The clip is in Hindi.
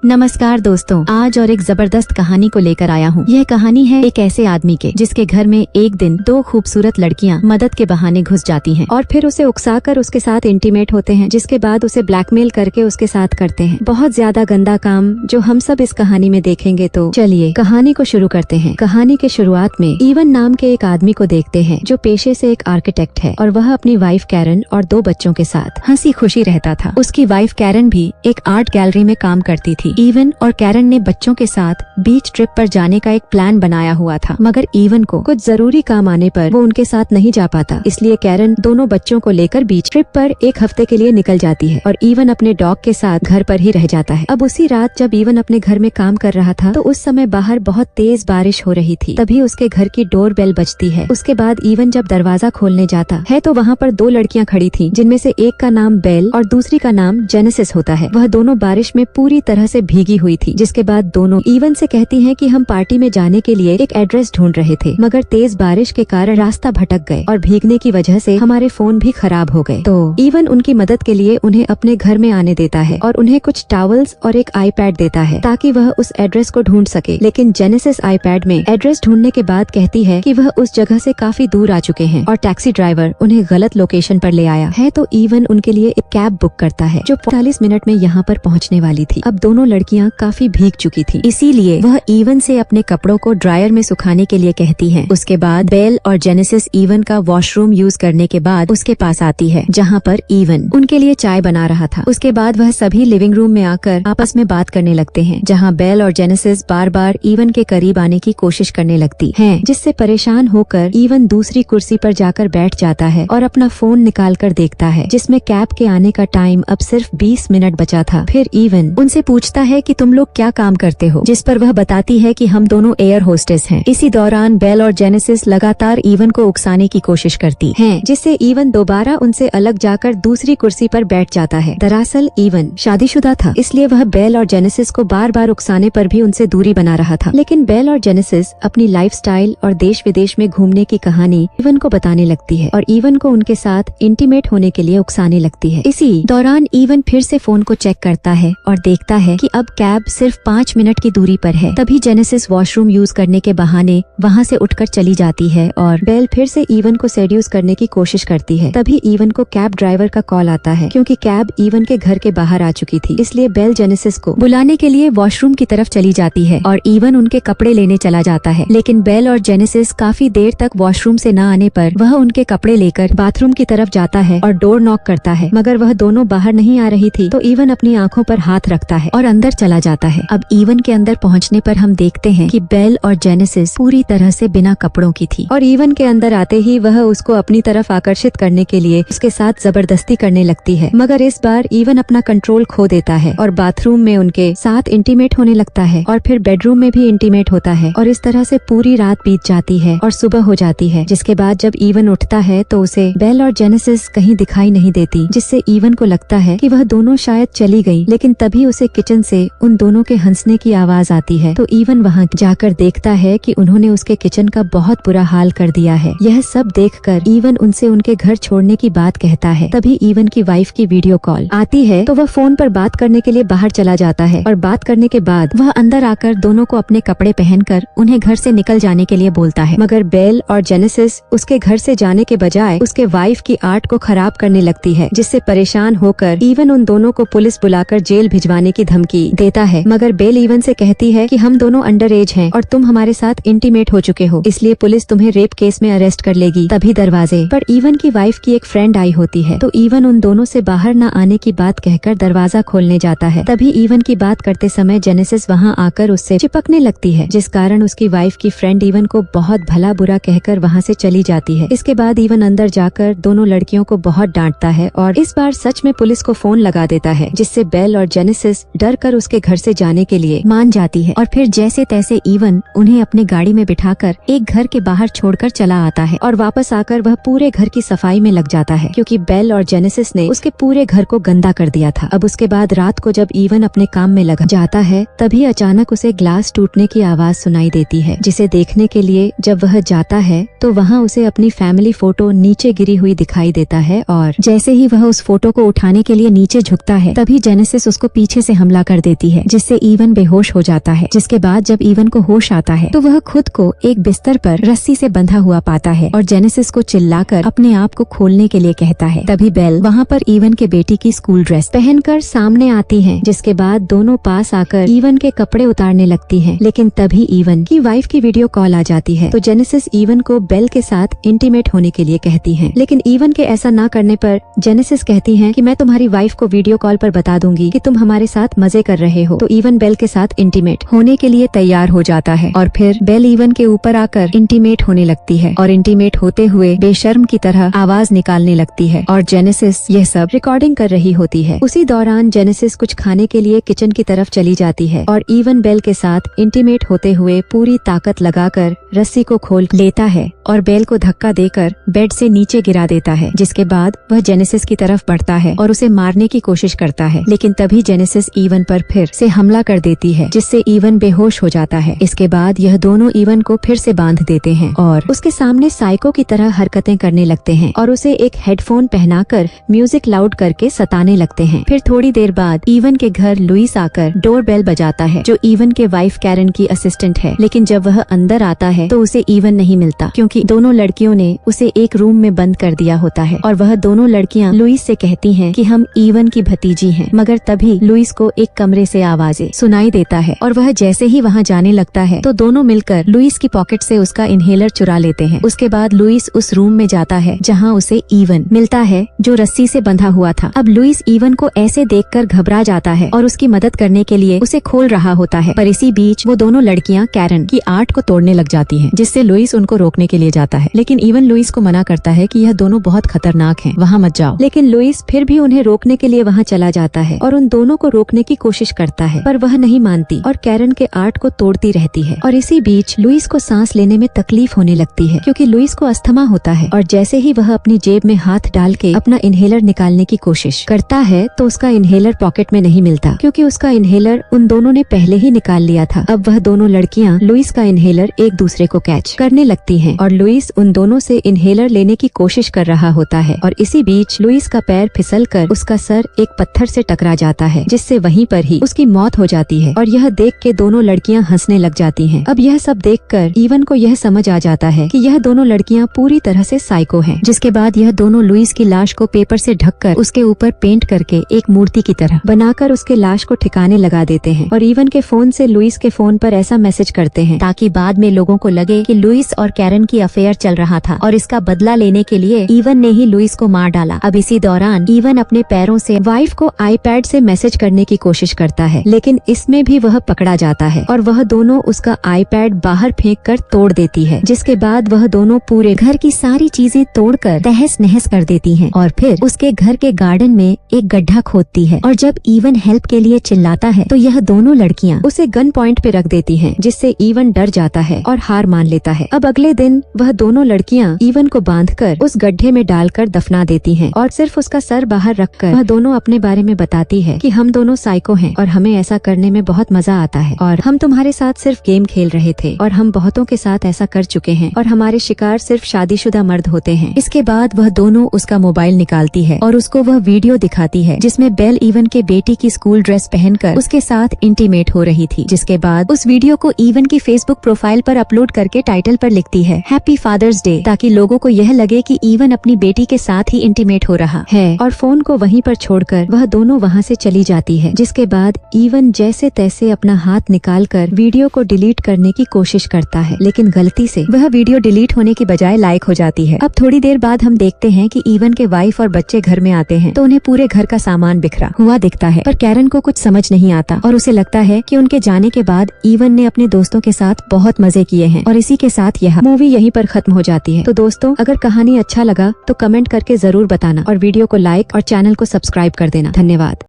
नमस्कार दोस्तों, आज और एक जबरदस्त कहानी को लेकर आया हूँ। यह कहानी है एक ऐसे आदमी के जिसके घर में एक दिन दो खूबसूरत लड़कियाँ मदद के बहाने घुस जाती हैं और फिर उसे उकसाकर उसके साथ इंटीमेट होते हैं, जिसके बाद उसे ब्लैकमेल करके उसके साथ करते हैं। बहुत ज्यादा गंदा काम जो हम सब इस कहानी में देखेंगे। तो चलिए कहानी को शुरू करते हैं। कहानी के शुरुआत में इवन नाम के एक आदमी को देखते हैं जो पेशे से एक आर्किटेक्ट है और वह अपनी वाइफ कैरन और दो बच्चों के साथ हंसी खुशी रहता था। उसकी वाइफ कैरन भी एक आर्ट गैलरी में काम करती थी। इवन और कैरन ने बच्चों के साथ बीच ट्रिप पर जाने का एक प्लान बनाया हुआ था, मगर इवन को कुछ जरूरी काम आने पर वो उनके साथ नहीं जा पाता। इसलिए कैरन दोनों बच्चों को लेकर बीच ट्रिप पर एक हफ्ते के लिए निकल जाती है और इवन अपने डॉग के साथ घर पर ही रह जाता है। अब उसी रात जब इवन अपने घर में काम कर रहा था तो उस समय बाहर बहुत तेज बारिश हो रही थी। तभी उसके घर की डोर बेल बजती है। उसके बाद इवन जब दरवाजा खोलने जाता है तो वहाँ पर दो लड़कियाँ खड़ी थी, जिनमें से एक का नाम बेल और दूसरी का नाम जेनेसिस होता है। वह दोनों बारिश में पूरी तरह से भीगी हुई थी, जिसके बाद दोनों इवन से कहती हैं कि हम पार्टी में जाने के लिए एक एड्रेस ढूंढ रहे थे, मगर तेज बारिश के कारण रास्ता भटक गए और भीगने की वजह से हमारे फोन भी खराब हो गए। तो इवन उनकी मदद के लिए उन्हें अपने घर में आने देता है और उन्हें कुछ टॉवल्स और एक आईपैड देता है ताकि वह उस एड्रेस को ढूंढ सके। लेकिन जेनेसिस आईपैड में एड्रेस ढूंढने के बाद कहती है कि वह उस जगह से काफी दूर आ चुके हैं और टैक्सी ड्राइवर उन्हें गलत लोकेशन पर ले आया है। तो इवन उनके लिए एक कैब बुक करता है जो 45 मिनट में यहाँ पर पहुँचने वाली थी। अब दोनों लड़कियाँ काफी भीग चुकी थी, इसीलिए वह इवन से अपने कपड़ों को ड्रायर में सुखाने के लिए कहती हैं। उसके बाद बेल और जेनेसिस इवन का वॉशरूम यूज करने के बाद उसके पास आती है, जहाँ पर इवन उनके लिए चाय बना रहा था। उसके बाद वह सभी लिविंग रूम में आकर आपस में बात करने लगते हैं, जहाँ बेल और जेनेसिस बार बार इवन के करीब आने की कोशिश करने लगती हैं, जिससे परेशान होकर इवन दूसरी कुर्सी पर जाकर बैठ जाता है और अपना फोन निकाल कर देखता है, जिसमें कैब के आने का टाइम अब सिर्फ 20 मिनट बचा था। फिर इवन उनसे पूछता है कि तुम लोग क्या काम करते हो, जिस पर वह बताती है कि हम दोनों एयर होस्टेस हैं। इसी दौरान बेल और जेनेसिस लगातार इवन को उकसाने की कोशिश करती हैं, जिससे इवन दोबारा उनसे अलग जाकर दूसरी कुर्सी पर बैठ जाता है। दरअसल इवन शादीशुदा था, इसलिए वह बेल और जेनेसिस को बार बार उकसाने पर भी उनसे दूरी बना रहा था। लेकिन बेल और जेनेसिस अपनी लाइफस्टाइल और देश विदेश में घूमने की कहानी इवन को बताने लगती है और इवन को उनके साथ इंटीमेट होने के लिए उकसाने लगती है। इसी दौरान इवन फिर से फोन को चेक करता है और देखता है कि अब कैब सिर्फ 5 मिनट की दूरी पर है। तभी जेनेसिस वॉशरूम यूज करने के बहाने वहाँ से उठकर चली जाती है और बेल फिर से इवन को सेड्यूस करने की कोशिश करती है। तभी इवन को कैब ड्राइवर का कॉल आता है, क्योंकि कैब इवन के घर के बाहर आ चुकी थी। इसलिए बेल जेनेसिस को बुलाने के लिए वॉशरूम की तरफ चली जाती है और इवन उनके कपड़े लेने चला जाता है। लेकिन बेल और जेनेसिस काफी देर तक वॉशरूम से न आने पर वह उनके कपड़े लेकर बाथरूम की तरफ जाता है और डोर नॉक करता है, मगर वह दोनों बाहर नहीं आ रही थी। तो इवन अपनी आंखों पर हाथ रखता है और अंदर चला जाता है। अब इवन के अंदर पहुंचने पर हम देखते हैं कि बेल और जेनेसिस पूरी तरह से बिना कपड़ों की थी और इवन के अंदर आते ही वह उसको अपनी तरफ आकर्षित करने के लिए उसके साथ जबरदस्ती करने लगती है, मगर इस बार इवन अपना कंट्रोल खो देता है और बाथरूम में उनके साथ इंटीमेट होने लगता है और फिर बेडरूम में भी इंटीमेट होता है और इस तरह से पूरी रात बीत जाती है और सुबह हो जाती है। जिसके बाद जब इवन उठता है तो उसे बेल और जेनेसिस कहीं दिखाई नहीं देती, जिससे इवन को लगता है कि वह दोनों शायद चली गई। लेकिन तभी उसे किचन से उन दोनों के हंसने की आवाज आती है। तो इवन वहाँ जाकर देखता है कि उन्होंने उसके किचन का बहुत बुरा हाल कर दिया है। यह सब देखकर इवन उनसे उनके घर छोड़ने की बात कहता है। तभी इवन की वाइफ की वीडियो कॉल आती है तो वह फोन पर बात करने के लिए बाहर चला जाता है और बात करने के बाद वह अंदर आकर दोनों को अपने कपड़े पहनकर उन्हें घर से निकल जाने के लिए बोलता है, मगर बेल और जेनेसिस उसके घर से जाने के बजाय उसके वाइफ की आर्ट को खराब करने लगती है, जिससे परेशान होकर इवन उन दोनों को पुलिस बुलाकर जेल भिजवाने की धमकी देता है। मगर बेल इवन से कहती है कि हम दोनों अंडर एज हैं और तुम हमारे साथ इंटीमेट हो चुके हो, इसलिए पुलिस तुम्हें रेप केस में अरेस्ट कर लेगी। तभी दरवाजे पर इवन की वाइफ की एक फ्रेंड आई होती है, तो इवन उन दोनों से बाहर न आने की बात कहकर दरवाजा खोलने जाता है। तभी इवन की बात करते समय जेनेसिस वहाँ आकर उससे चिपकने लगती है, जिस कारण उसकी वाइफ की फ्रेंड इवन को बहुत भला बुरा कहकर वहाँ से चली जाती है। इसके बाद इवन अंदर जाकर दोनों लड़कियों को बहुत डांटता है और इस बार सच में पुलिस को फोन लगा देता है, जिससे बेल और जेनेसिस डर कर उसके घर से जाने के लिए मान जाती है और फिर जैसे तैसे इवन उन्हें अपने गाड़ी में बिठाकर एक घर के बाहर छोड़कर चला आता है और वापस आकर वह पूरे घर की सफाई में लग जाता है, क्योंकि बेल और जेनेसिस ने उसके पूरे घर को गंदा कर दिया था। अब उसके बाद रात को जब इवन अपने काम में लग जाता है तभी अचानक उसे ग्लास टूटने की आवाज सुनाई देती है, जिसे देखने के लिए जब वह जाता है तो वहाँ उसे अपनी फैमिली फोटो नीचे गिरी हुई दिखाई देता है और जैसे ही वह उस फोटो को उठाने के लिए नीचे झुकता है तभी जेनेसिस उसको पीछे से हमला कर देती है, जिससे इवन बेहोश हो जाता है। जिसके बाद जब इवन को होश आता है तो वह खुद को एक बिस्तर पर रस्सी से बंधा हुआ पाता है और जेनेसिस को चिल्लाकर अपने आप को खोलने के लिए कहता है। तभी बेल वहाँ पर इवन के बेटी की स्कूल ड्रेस पहनकर सामने आती है, जिसके बाद दोनों पास आकर इवन के कपड़े उतारने लगती हैं। लेकिन तभी इवन की वाइफ की वीडियो कॉल आ जाती है, तो जेनेसिस इवन को बेल के साथ इंटीमेट होने के लिए कहती है। लेकिन इवन के ऐसा ना करने पर जेनेसिस कहती है कि मैं तुम्हारी वाइफ को वीडियो कॉल पर बता दूंगी कि तुम हमारे साथ मजे कर रहे हो। तो इवन बेल के साथ इंटीमेट होने के लिए तैयार हो जाता है और फिर बेल इवन के ऊपर आकर इंटीमेट होने लगती है और इंटीमेट होते हुए बेशर्म की तरह आवाज निकालने लगती है और जेनेसिस यह सब रिकॉर्डिंग कर रही होती है। उसी दौरान जेनेसिस कुछ खाने के लिए किचन की तरफ चली जाती है और इवन बेल के साथ इंटीमेट होते हुए पूरी ताकत लगाकर रस्सी को खोल लेता है और बेल को धक्का देकर बेड से नीचे गिरा देता है। जिसके बाद वह जेनेसिस की तरफ बढ़ता है और उसे मारने की कोशिश करता है, लेकिन तभी जेनेसिस इवन पर फिर से हमला कर देती है, जिससे इवन बेहोश हो जाता है। इसके बाद यह दोनों इवन को फिर से बांध देते हैं और उसके सामने साइको की तरह हरकतें करने लगते हैं और उसे एक हेडफोन पहनाकर म्यूजिक लाउड करके सताने लगते हैं। फिर थोड़ी देर बाद इवन के घर लुइस आकर डोर बेल बजाता है, जो इवन के वाइफ कैरन की असिस्टेंट है। लेकिन जब वह अंदर आता है तो उसे इवन नहीं मिलता, क्योंकि दोनों लड़कियों ने उसे एक रूम में बंद कर दिया होता है और वह दोनों लड़कियां लुइस से कहती हैं कि हम इवन की भतीजी हैं। मगर तभी लुइस को एक कमरे से आवाजें सुनाई देता है और वह जैसे ही वहां जाने लगता है तो दोनों मिलकर लुइस की पॉकेट से उसका इनहेलर चुरा लेते हैं। उसके बाद लुइस उस रूम में जाता है जहां उसे इवन मिलता है, जो रस्सी से बंधा हुआ था। अब लुइस इवन को ऐसे देखकर घबरा जाता है और उसकी मदद करने के लिए उसे खोल रहा होता है। पर इसी बीच वो दोनों लड़कियां कैरन की आर्ट को तोड़ने लग जाती हैं, जिससे लुइस उनको रोकने के लिए जाता है। लेकिन इवन लुइस को मना करता है कि यह दोनों बहुत खतरनाक हैं, वहां मत जाओ। लेकिन लुइस फिर भी उन्हें रोकने के लिए वहां चला जाता है और उन दोनों को रोकने की कोशिश करता है, पर वह नहीं मानती और कैरन के आर्ट को तोड़ती रहती है। और इसी बीच लुइस को सांस लेने में तकलीफ होने लगती है, क्योंकि लुइस को अस्थमा होता है। और जैसे ही वह अपनी जेब में हाथ डाल के अपना इनहेलर निकालने की कोशिश करता है तो उसका इनहेलर पॉकेट में नहीं मिलता, क्योंकि उसका इनहेलर उन दोनों ने पहले ही निकाल लिया था। अब वह दोनों लड़कियां लुइस का इनहेलर एक दूसरे को कैच करने लगती हैं और लुइस उन दोनों से इनहेलर लेने की कोशिश कर रहा होता है। और इसी बीच लुइस का पैर फिसलकर उसका सर एक पत्थर से टकरा जाता है, जिससे वहीं पर ही उसकी मौत हो जाती है। और यह देख के दोनों लड़कियां हंसने लग जाती हैं। अब यह सब देखकर इवन को यह समझ आ जाता है कि यह दोनों लड़कियां पूरी तरह से साइको हैं। जिसके बाद यह दोनों लुइस की लाश को पेपर से ढककर उसके ऊपर पेंट करके एक मूर्ति की तरह बनाकर उसके लाश को ठिकाने लगा देते हैं और इवन के फोन से लुइस के फोन पर ऐसा मैसेज करते हैं ताकि बाद में लोगों को लगे कि लुइस और कैरन की अफेयर चल रहा था और इसका बदला लेने के लिए इवन ने ही लुइस को मार डाला। अब इसी दौरान इवन अपने पैरों से वाइफ को आईपैड से मैसेज करने की कोशिश करता है, लेकिन इसमें भी वह पकड़ा जाता है और वह दोनों उसका आईपैड बाहर फेंक कर तोड़ देती है। जिसके बाद वह दोनों पूरे घर की सारी चीजें तोड़कर तहस नहस कर देती हैं और फिर उसके घर के गार्डन में एक गड्ढा खोदती है। और जब इवन हेल्प के लिए चिल्लाता है तो यह दोनों लड़कियां उसे गन पॉइंट पे रख देती हैं, जिससे इवन डर जाता है और हार मान लेता है। अब अगले दिन वह दोनों लड़कियां इवन को बांधकर उस गड्ढे में डालकर दफना देती हैं और सिर्फ उसका सर बाहर रखकर वह दोनों अपने बारे में बताती है कि हम दोनों साइको हैं और हमें ऐसा करने में बहुत मजा आता है और हम तुम्हारे साथ सिर्फ गेम खेल रहे थे और हम बहुतों के साथ ऐसा कर चुके हैं और हमारे शिकार सिर्फ शादीशुदा मर्द होते हैं। इसके बाद वह दोनों उसका मोबाइल निकालती है और उसको वह वीडियो दिखाती है जिसमें बेल इवन के बेटी की स्कूल ड्रेस पहनकर उसके साथ इंटीमेट हो रही थी। जिसके बाद उस वीडियो को इवन की फेसबुक प्रोफाइल पर अपलोड करके टाइटल पर लिखती है हैप्पी फादर्स डे, ताकि लोगों को यह लगे कि इवन अपनी बेटी के साथ ही इंटीमेट हो रहा है। और फोन को वहीं पर छोड़कर वह दोनों वहां से चली जाती है। जिसके बाद इवन जैसे तैसे अपना हाथ निकालकर वीडियो को डिलीट करने की कोशिश करता है, लेकिन गलती से वह वीडियो डिलीट होने की बजाय लाइक हो जाती है। अब थोड़ी देर बाद हम देखते हैं कि इवन के वाइफ और बच्चे घर में आते हैं तो उन्हें पूरे घर का सामान बिखरा हुआ दिखता है, पर कैरन को कुछ समझ नहीं आता और उसे लगता है कि उनके जाने के बाद इवन ने अपने दोस्तों के साथ बहुत मजे किए हैं। और इसी के साथ यह मूवी यहीं पर खत्म हो जाती है। तो दोस्तों, अगर कहानी अच्छा लगा तो कमेंट करके जरूर बताना और वीडियो को लाइक और चैनल को सब्सक्राइब कर देना। धन्यवाद।